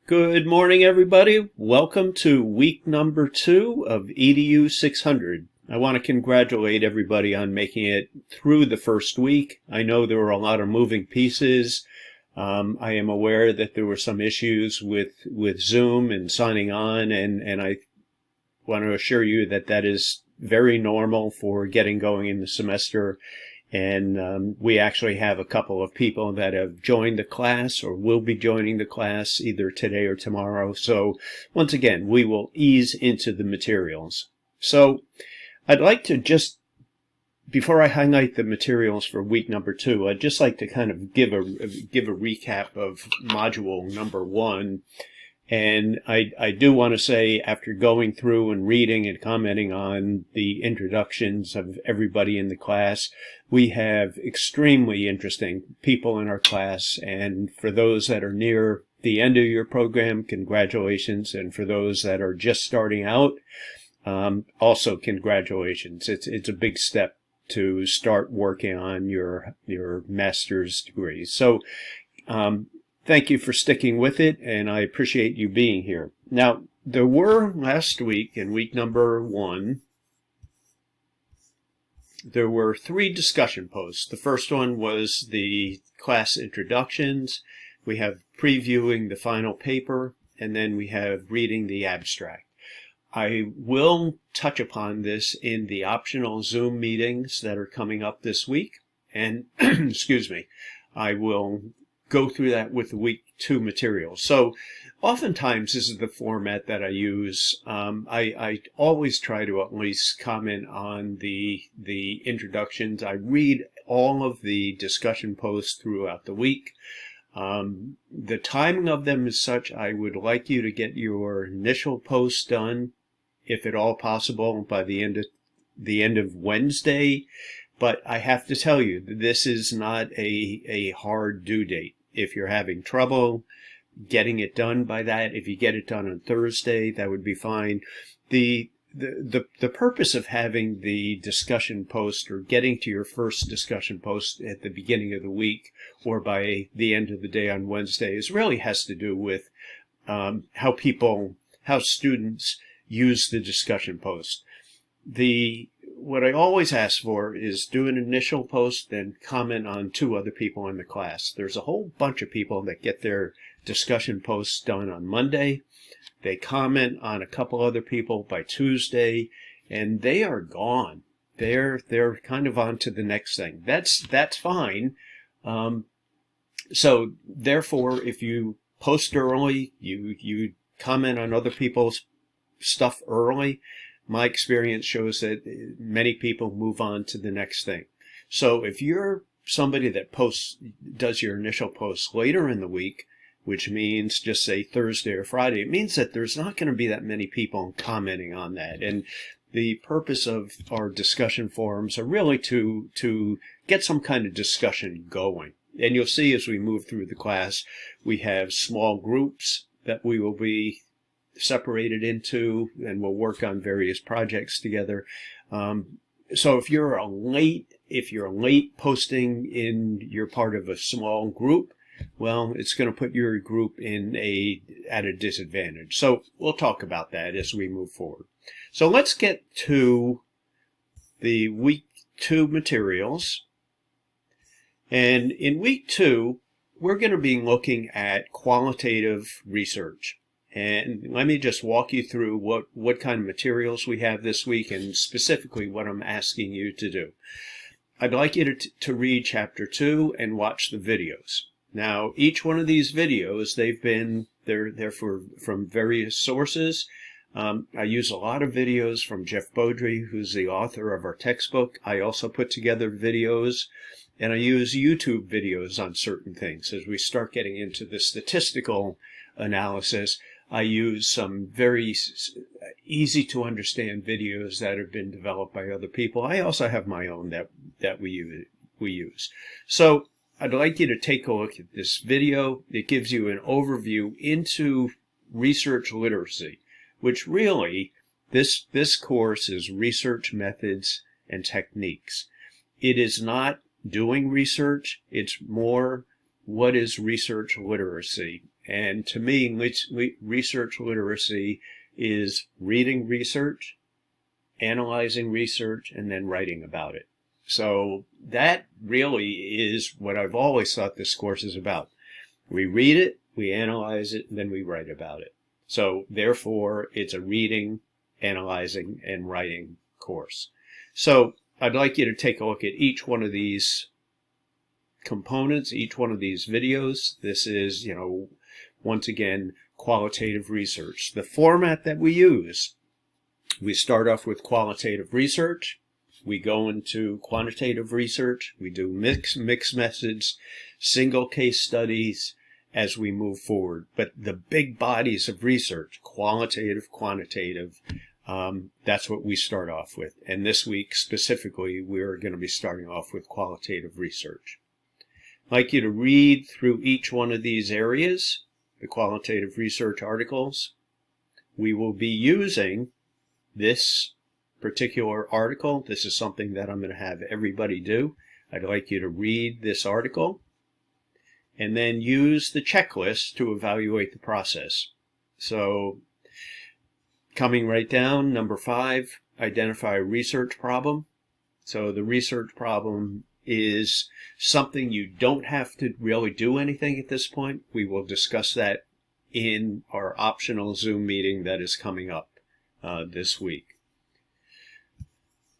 Good morning, everybody. Welcome to week number 2 of EDU 600. I want to congratulate everybody on making it through the first week. I know there were a lot of moving pieces. I am aware that there were some issues with Zoom and signing on, and I want to assure you that that is very normal for getting going in the semester. And we actually have a couple of people that have joined the class or will be joining the class either today or tomorrow. So once again, we will ease into the materials. So I'd like to just, before I highlight the materials for week number 2, I'd just like to kind of give a recap of module number 1. And I do want to say, after going through and reading and commenting on the introductions of everybody in the class, we have extremely interesting people in our class. And for those that are near the end of your program, congratulations. And for those that are just starting out, also congratulations. It's a big step to start working on your master's degree. So, thank you for sticking with it, and I appreciate you being here. Now, there were last week, in week number 1, there were 3 discussion posts. The first one was the class introductions. We have previewing the final paper, and then we have reading the abstract. I will touch upon this in the optional Zoom meetings that are coming up this week, and excuse me, I will go through that with the week 2 material. So oftentimes this is the format that I use. I always try to at least comment on the introductions. I read all of the discussion posts throughout the week. The timing of them is such I would like you to get your initial posts done, if at all possible, by the end of Wednesday. But I have to tell you, this is not a hard due date. If you're having trouble getting it done by that, if you get it done on Thursday, that would be fine. The purpose of having the discussion post or getting to your first discussion post at the beginning of the week or by the end of the day on Wednesday is really has to do with how students use the discussion post. What I always ask for is do an initial post, then comment on 2 other people in the class. There's a whole bunch of people that get their discussion posts done on Monday. They comment on a couple other people by Tuesday, and they are gone. They're kind of on to the next thing. That's fine. So therefore, if you post early, you comment on other people's stuff early, my experience shows that many people move on to the next thing. So if you're somebody that does your initial post later in the week, which means just say Thursday or Friday, it means that there's not going to be that many people commenting on that. And the purpose of our discussion forums are really to get some kind of discussion going. And you'll see as we move through the class, we have small groups that we will be separated into, and we'll work on various projects together. So if you're late posting in you're part of a small group, well, it's going to put your group at a disadvantage. So we'll talk about that as we move forward. So let's get to the week 2 materials. And in week 2, we're going to be looking at qualitative research. And let me just walk you through what kind of materials we have this week and specifically what I'm asking you to do. I'd like you to read chapter 2 and watch the videos. Now, each one of these videos, they're from various sources. I use a lot of videos from Jeff Beaudry, who's the author of our textbook. I also put together videos, and I use YouTube videos on certain things. As we start getting into the statistical analysis, I use some very easy to understand videos that have been developed by other people. I also have my own that we use. So I'd like you to take a look at this video. It gives you an overview into research literacy, which really, this course is research methods and techniques. It is not doing research. It's more what is research literacy. And to me, research literacy is reading research, analyzing research, and then writing about it. So that really is what I've always thought this course is about. We read it, we analyze it, and then we write about it. So therefore, it's a reading, analyzing, and writing course. So I'd like you to take a look at each one of these components, each one of these videos. This is, once again, qualitative research. The format that we use, we start off with qualitative research. We go into quantitative research. We do mixed methods, single case studies as we move forward. But the big bodies of research, qualitative, quantitative, that's what we start off with. And this week specifically, we're going to be starting off with qualitative research. I'd like you to read through each one of these areas, the qualitative research articles. We will be using this particular article. This is something that I'm going to have everybody do. I'd like you to read this article and then use the checklist to evaluate the process. So coming right down, number 5, identify a research problem. So the research problem is something you don't have to really do anything at this point. We will discuss that in our optional Zoom meeting that is coming up this week.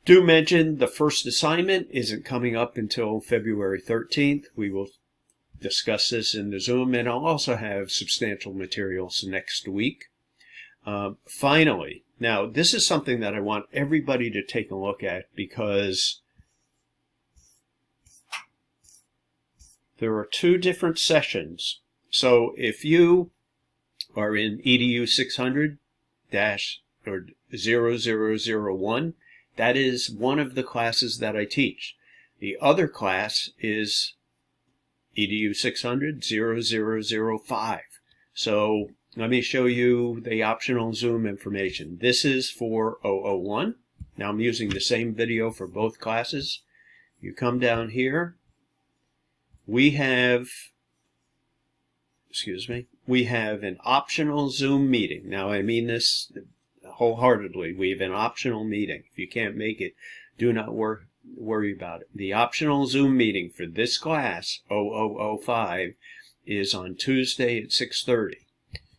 Do mention the first assignment isn't coming up until February 13th. We will discuss this in the Zoom, and I'll also have substantial materials next week. Finally, now this is something that I want everybody to take a look at because there are 2 different sessions. So if you are in EDU 600-0001, that is one of the classes that I teach. The other class is EDU 600-0005. So let me show you the optional Zoom information. This is for 001. Now I'm using the same video for both classes. You come down here. We have an optional Zoom meeting. Now I mean this wholeheartedly. We have an optional meeting. If you can't make it, do not worry about it. The optional Zoom meeting for this class, 0005, is on Tuesday at 6:30.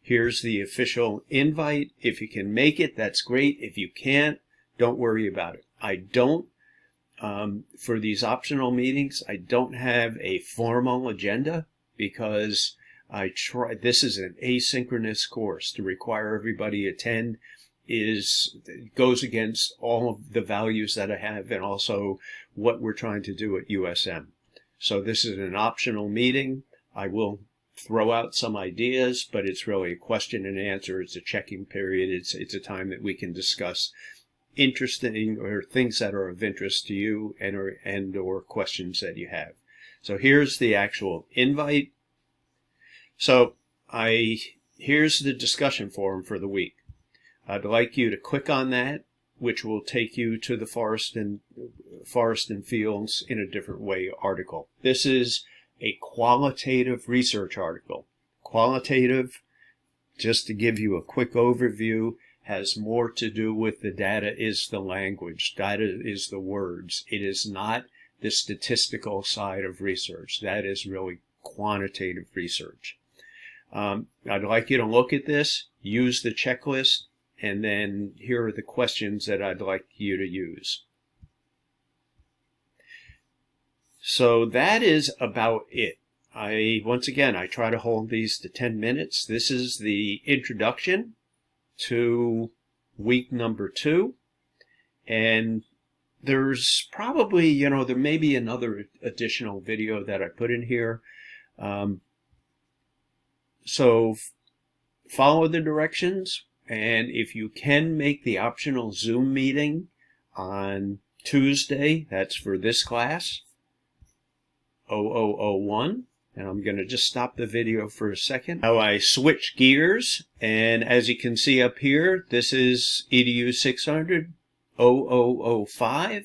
Here's the official invite. If you can make it, that's great. If you can't, don't worry about it. I don't, for these optional meetings, I don't have a formal agenda because this is an asynchronous course. To require everybody attend goes against all of the values that I have and also what we're trying to do at USM. So this is an optional meeting. I will throw out some ideas, but it's really a question and answer. It's a checking period. It's a time that we can discuss interesting or things that are of interest to you and or questions that you have. So here's the actual invite. So here's the discussion forum for the week. I'd like you to click on that, which will take you to the Forest and Fields in a Different Way article. This is a qualitative research article. Qualitative, just to give you a quick overview, has more to do with the data is the language, data is the words. It is not the statistical side of research. That is really quantitative research. I'd like you to look at this, use the checklist, and then here are the questions that I'd like you to use. So that is about it. Once again, I try to hold these to 10 minutes. This is the introduction to week number 2. And there's probably, there may be another additional video that I put in here. So follow the directions. And if you can make the optional Zoom meeting on Tuesday, that's for this class, 0001. And I'm going to just stop the video for a second. Now I switch gears, and as you can see up here, this is EDU 600-0005.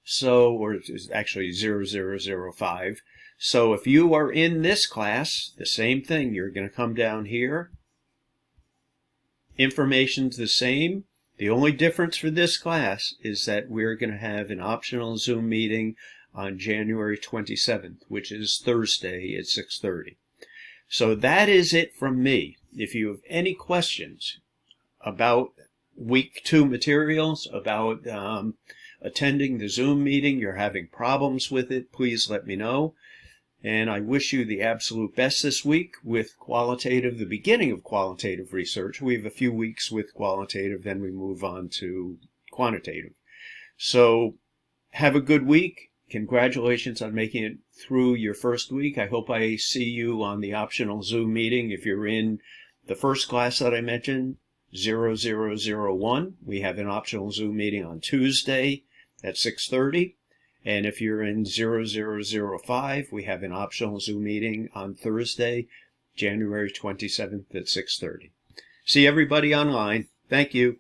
So, or it's actually 0005. So if you are in this class, the same thing. You're going to come down here. Information's the same. The only difference for this class is that we're going to have an optional Zoom meeting on January 27th, which is Thursday at 6:30. So that is it from me. If you have any questions about week 2 materials, about attending the Zoom meeting, you're having problems with it, please let me know. And I wish you the absolute best this week with qualitative, the beginning of qualitative research. We have a few weeks with qualitative, then we move on to quantitative. So have a good week. Congratulations on making it through your first week. I hope I see you on the optional Zoom meeting. If you're in the first class that I mentioned, 0001, we have an optional Zoom meeting on Tuesday at 6:30. And if you're in 0005, we have an optional Zoom meeting on Thursday, January 27th at 6:30. See everybody online. Thank you.